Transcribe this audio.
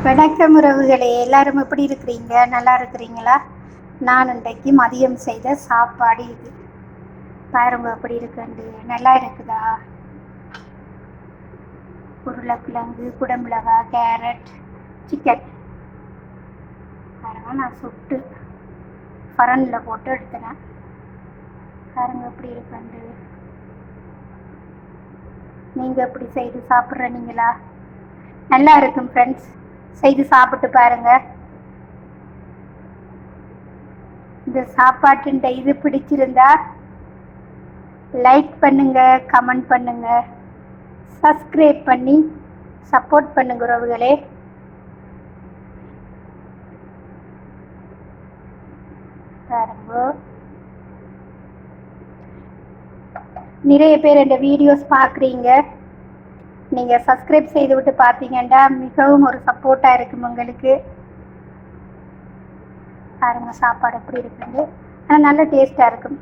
வணக்கம் உறவுகளே, எல்லாரும் எப்படி இருக்கிறீங்க? நல்லா இருக்கிறீங்களா? நான் இன்றைக்கு மதியம் செய்த சாப்பாடு இது. பாருங்க எப்படி இருக்குண்டு. நல்லா இருக்குதா? உருளைக்கிழங்கு, குடமிளகாய், கேரட், சிக்கன். பாருங்க, நான் சுட்டு ஃபரனில் போட்டு எடுத்துனேன். பாருங்க எப்படி இருக்குண்டு. நீங்கள் எப்படி செய்து சாப்பிட்றீங்களா? நல்லா இருக்கும் ஃப்ரெண்ட்ஸ், செய்து சாப்பிட்டு பாருங்க. இந்த சாப்பாட்டின் இது பிடிச்சிருந்தா லைக் பண்ணுங்க, கமெண்ட் பண்ணுங்க, சப்ஸ்கிரைப் பண்ணி சப்போர்ட் பண்ணுங்க உறவுகளே. பாருங்க, நிறைய பேர் இந்த வீடியோஸ் பார்க்குறீங்க. நீங்கள் சப்ஸ்கிரைப் செய்து விட்டு பார்த்தீங்கன்னா மிகவும் ஒரு சப்போர்ட்டாக இருக்கும் உங்களுக்கு. பாருங்க சாப்பாடு எப்படி இருக்குது. ஆனால் நல்ல டேஸ்ட்டாக இருக்கும்.